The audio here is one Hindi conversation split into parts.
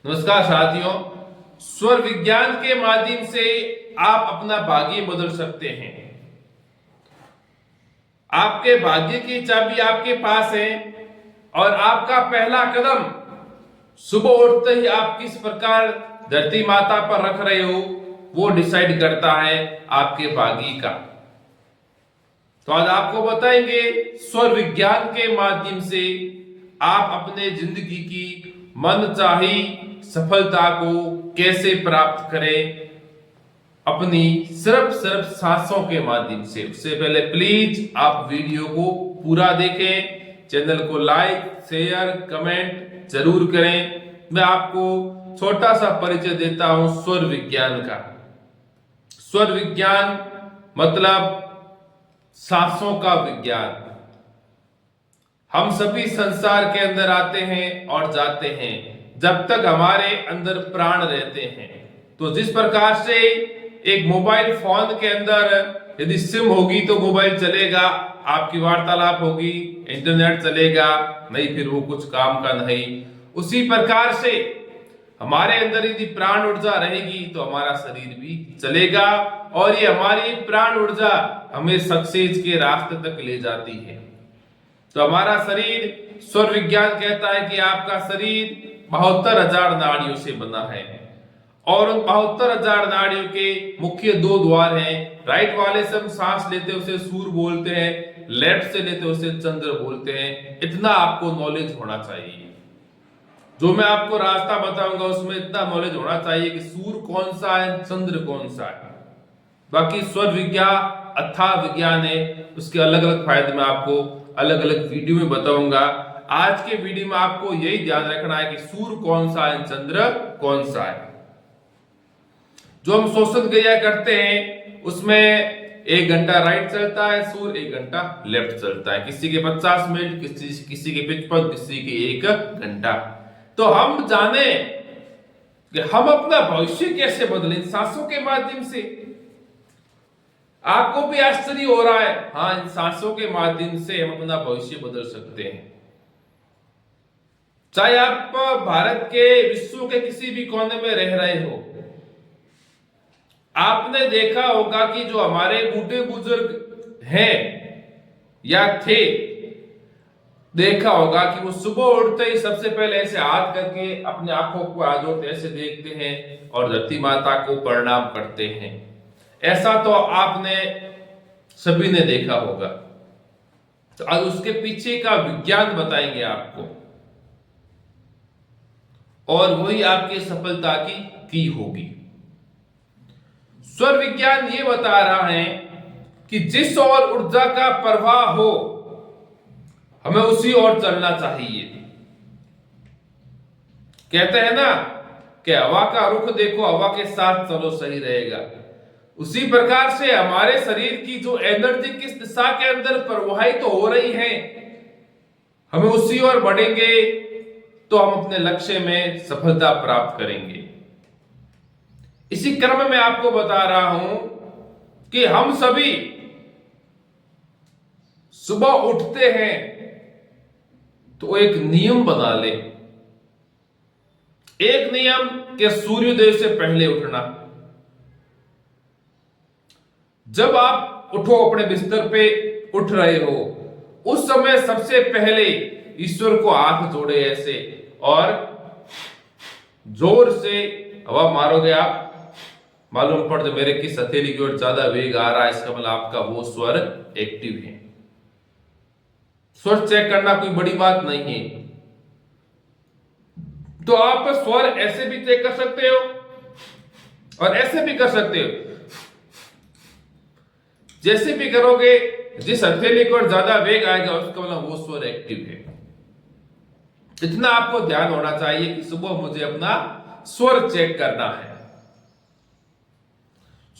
नमस्कार साथियों। स्वर विज्ञान के माध्यम से आप अपना भाग्य बदल सकते हैं। आपके भाग्य की चाबी आपके पास है और आपका पहला कदम सुबह उठते ही आप किस प्रकार धरती माता पर रख रहे हो वो डिसाइड करता है आपके भाग्य का। तो आज आपको बताएंगे स्वर विज्ञान के माध्यम से आप अपने जिंदगी की मनचाही सफलता को कैसे प्राप्त करें अपनी सिर्फ सांसों के माध्यम से। उससे पहले प्लीज आप वीडियो को पूरा देखें, चैनल को लाइक शेयर कमेंट जरूर करें। मैं आपको छोटा सा परिचय देता हूं स्वर विज्ञान का। स्वर विज्ञान मतलब सांसों का विज्ञान। हम सभी संसार के अंदर आते हैं और जाते हैं जब तक हमारे अंदर प्राण रहते हैं। तो जिस प्रकार से एक मोबाइल फोन के अंदर यदि सिम होगी तो मोबाइल चलेगा, आपकी वार्तालाप होगी, इंटरनेट चलेगा, नहीं फिर वो कुछ काम का नहीं। उसी प्रकार से हमारे अंदर यदि प्राण ऊर्जा रहेगी तो हमारा शरीर भी चलेगा और ये हमारी प्राण ऊर्जा हमें सक्सेस के रास्ते तक ले जाती है। तो हमारा शरीर, स्वर विज्ञान कहता है कि आपका शरीर 72,000 नाड़ियों से बना है और उन 72,000 नाड़ियों के मुख्य दो द्वार हैं। राइट वाले से हम सांस लेते हैं उसे सूर्य बोलते हैं, लेफ्ट से लेते उसे चंद्र बोलते हैं। इतना आपको नॉलेज होना चाहिए। जो मैं आपको रास्ता बताऊंगा उसमें इतना नॉलेज होना चाहिए कि सूर्य कौन सा है, चंद्र कौन सा है। बाकी स्वर विज्ञान अथाह विज्ञान है, उसके अलग अलग फायदे मैं आपको अलग अलग वीडियो में बताऊंगा। आज के वीडियो में आपको यही ध्यान रखना है कि सूर्य कौन सा है, चंद्र कौन सा है। जो हम श्वसन क्रिया करते हैं उसमें 1 घंटा राइट चलता है सूर्य, 1 घंटा लेफ्ट चलता है। किसी के 50 मिनट, किसी के 55, किसी के 1 घंटा। तो हम जाने कि हम अपना भविष्य कैसे बदलें सांसों के माध्यम से। आपको भी आश्चर्य हो रहा है, हाँ, इन सांसों के माध्यम से हम अपना भविष्य बदल सकते हैं। चाहे आप भारत के, विश्व के किसी भी कोने में रह रहे हो, आपने देखा होगा कि जो हमारे बूढ़े बुजुर्ग हैं या थे, देखा होगा कि वो सुबह उठते ही सबसे पहले ऐसे हाथ करके अपने आंखों को आजोड़ते ऐसे देखते हैं और धरती माता को प्रणाम करते हैं। ऐसा तो आपने सभी ने देखा होगा। तो आज उसके पीछे का विज्ञान बताएंगे आपको और वही आपकी सफलता की होगी। स्वर विज्ञान ये बता रहा है कि जिस ओर ऊर्जा का प्रवाह हो हमें उसी ओर चलना चाहिए। कहते हैं ना कि हवा का रुख देखो, हवा के साथ चलो सही रहेगा। उसी प्रकार से हमारे शरीर की जो एनर्जी किस दिशा के अंदर प्रवाहित तो हो रही है, हमें उसी ओर बढ़ेंगे तो हम अपने लक्ष्य में सफलता प्राप्त करेंगे। इसी क्रम में आपको बता रहा हूं कि हम सभी सुबह उठते हैं तो एक नियम बना ले। एक नियम कि सूर्योदय से पहले उठना। जब आप उठो, अपने बिस्तर पे उठ रहे हो, उस समय सबसे पहले ईश्वर को हाथ जोड़े ऐसे और जोर से हवा मारोगे आप, मालूम पड़ जाए मेरे किस हथेली की ओर ज्यादा वेग आ रहा है, इसका मतलब आपका वो स्वर एक्टिव है। स्वर चेक करना कोई बड़ी बात नहीं है। तो आप स्वर ऐसे भी चेक कर सकते हो और ऐसे भी कर सकते हो। जैसे भी करोगे, जिस हथेली को ज्यादा वेग आएगा उसका मतलब वो स्वर एक्टिव है। इतना आपको ध्यान होना चाहिए कि सुबह मुझे अपना स्वर चेक करना है।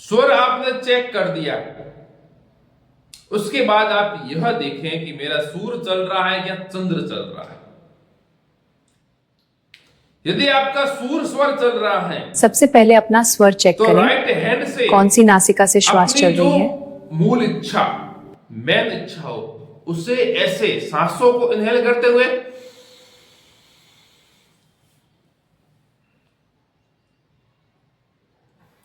स्वर आपने चेक कर दिया, उसके बाद आप यह देखें कि मेरा सूर्य चल रहा है या चंद्र चल रहा है। यदि आपका सूर्य स्वर चल रहा है, सबसे पहले अपना स्वर चेक तो करें। राइट हैंड से कौन सी नासिका से श्वास चल रही है। मूल इच्छा, मेन इच्छा हो, उसे ऐसे सांसों को इनहेल करते हुए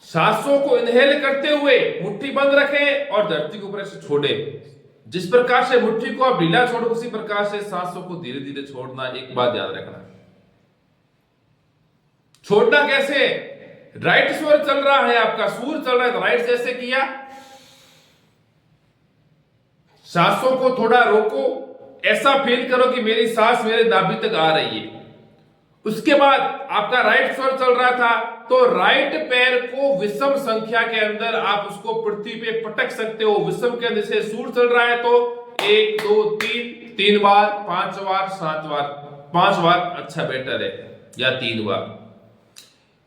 सांसों को इनहेल करते हुए मुट्ठी बंद रखें और धरती के ऊपर ऐसे छोड़े। जिस प्रकार से मुट्ठी को आप ढीला छोड़ो, उसी प्रकार से सांसों को धीरे धीरे छोड़ना। एक बात याद रखना, छोड़ना कैसे? राइट स्वर चल रहा है, आपका सूर चल रहा है तो राइट से ऐसे किया, सांसों को थोड़ा रोको, ऐसा फील करो कि मेरी सांस मेरे नाभि तक आ रही है। उसके बाद आपका राइट स्वर चल रहा था तो राइट पैर को विषम संख्या के अंदर आप उसको पृथ्वी पे पटक सकते हो। विषम के अंदर से सूर चल रहा है तो 1 2 3 3 बार, 5 बार, 7 बार, 5 बार अच्छा बेटर है, या 3 बार।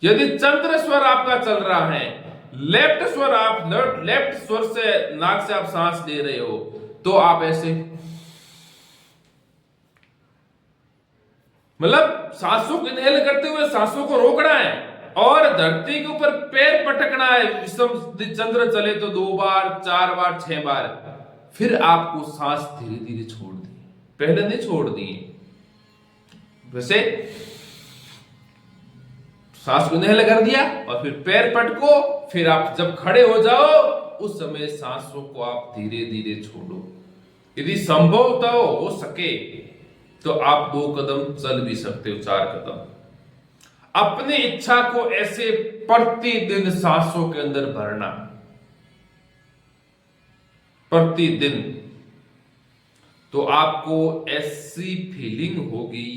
यदि चंद्र स्वर आपका चल रहा है, लेफ्ट स्वर, आप लेफ्ट स्वर से नाक से आप सांस ले रहे हो तो आप ऐसे, मतलब सांसों को इनहेल करते हुए सांसों को रोकना है और धरती के ऊपर पैर पटकना है। विषम चंद्र चले तो 2 बार, 4 बार, 6 बार, फिर आपको सांस धीरे धीरे छोड़ दी, पहले नहीं छोड़ दिए। वैसे सांस को इनहेल कर दिया और फिर पैर पटको, फिर आप जब खड़े हो जाओ उस समय सांसों को आप धीरे धीरे छोड़ो। यदि संभवतः हो सके तो आप 2 कदम चल भी सकते हो, 4 कदम। अपनी इच्छा को ऐसे प्रतिदिन सांसों के अंदर भरना, प्रतिदिन, तो आपको ऐसी फीलिंग होगी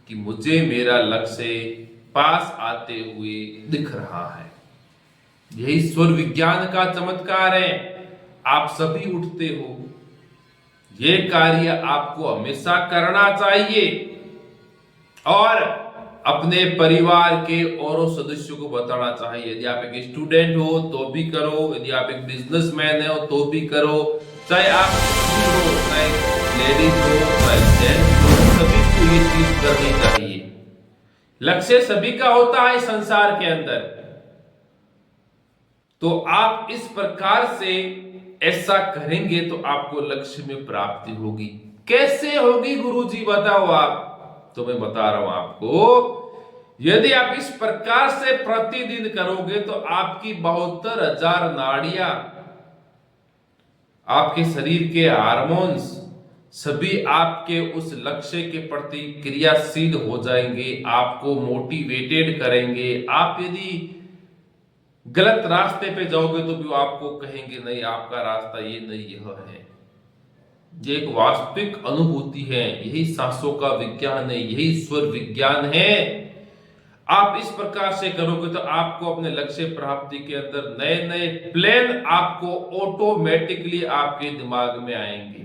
कि मुझे मेरा लक्ष्य पास आते हुए दिख रहा है। यही स्वर विज्ञान का चमत्कार है। आप सभी उठते हो, ये कार्य आपको हमेशा करना चाहिए और अपने परिवार के औरों सदस्यों को बताना चाहिए। यदि आप एक स्टूडेंट हो तो भी करो, यदि आप एक बिजनेसमैन हो तो भी करो, चाहे आप हो, चाहे लेडीज हो, चाहे जेंट्स हो, सभी को ये चीज करनी चाहिए। लक्ष्य सभी का होता है संसार के अंदर, तो आप इस प्रकार से ऐसा करेंगे तो आपको लक्ष्य में प्राप्ति होगी। कैसे होगी गुरुजी बताओ आप? तो मैं बता रहा हूं आपको, यदि आप इस प्रकार से प्रतिदिन करोगे तो आपकी 72,000 नाड़ियां, आपके शरीर के हार्मोन्स सभी आपके उस लक्ष्य के प्रति क्रियाशील हो जाएंगे, आपको मोटिवेटेड करेंगे। आप यदि गलत रास्ते पे जाओगे तो भी आपको कहेंगे नहीं, आपका रास्ता ये नहीं, यह है। ये एक वास्तविक अनुभूति है। यही सांसों का विज्ञान है, यही स्वर विज्ञान है। आप इस प्रकार से करोगे तो आपको अपने लक्ष्य प्राप्ति के अंदर नए नए प्लान आपको ऑटोमेटिकली आपके दिमाग में आएंगे।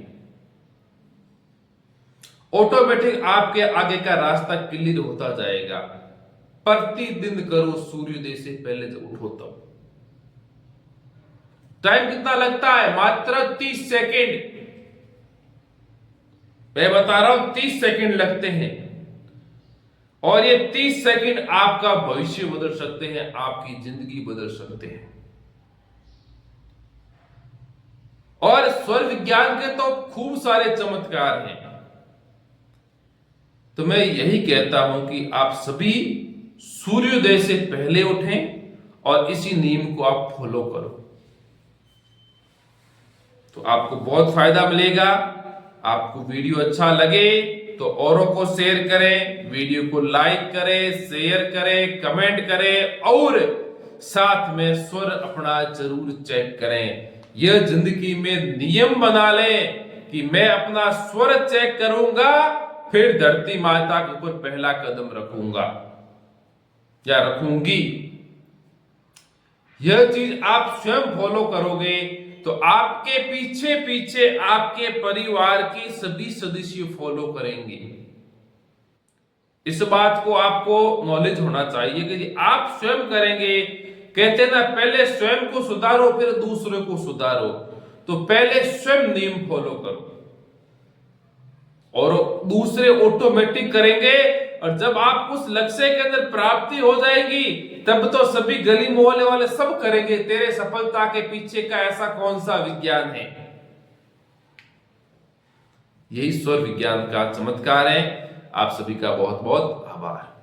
ऑटोमेटिक आपके आगे का रास्ता क्लियर होता जाएगा। प्रतिदिन करो, सूर्योदय से पहले जब उठो तब। टाइम कितना लगता है? मात्र 30 सेकेंड। मैं बता रहा हूं 30 सेकेंड लगते हैं और ये 30 सेकेंड आपका भविष्य बदल सकते हैं, आपकी जिंदगी बदल सकते हैं। और स्वर विज्ञान के तो खूब सारे चमत्कार हैं। तो मैं यही कहता हूं कि आप सभी सूर्योदय से पहले उठें और इसी नियम को आप फॉलो करो तो आपको बहुत फायदा मिलेगा। आपको वीडियो अच्छा लगे तो औरों को शेयर करें, वीडियो को लाइक करें, शेयर करें, कमेंट करें और साथ में स्वर अपना जरूर चेक करें। यह जिंदगी में नियम बना लें कि मैं अपना स्वर चेक करूंगा, फिर धरती माता के ऊपर पहला कदम रखूंगा या रखूंगी। यह चीज आप स्वयं फॉलो करोगे तो आपके पीछे पीछे आपके परिवार के सभी सदस्य फॉलो करेंगे। इस बात को आपको नॉलेज होना चाहिए कि आप स्वयं करेंगे। कहते ना, पहले स्वयं को सुधारो फिर दूसरे को सुधारो। तो पहले स्वयं नियम फॉलो करो और दूसरे ऑटोमेटिक करेंगे। और जब आप उस लक्ष्य के अंदर प्राप्ति हो जाएगी तब तो सभी गली मोहल्ले वाले सब करेंगे। तेरे सफलता के पीछे का ऐसा कौन सा विज्ञान है? यही स्वर विज्ञान का चमत्कार है। आप सभी का बहुत बहुत आभार।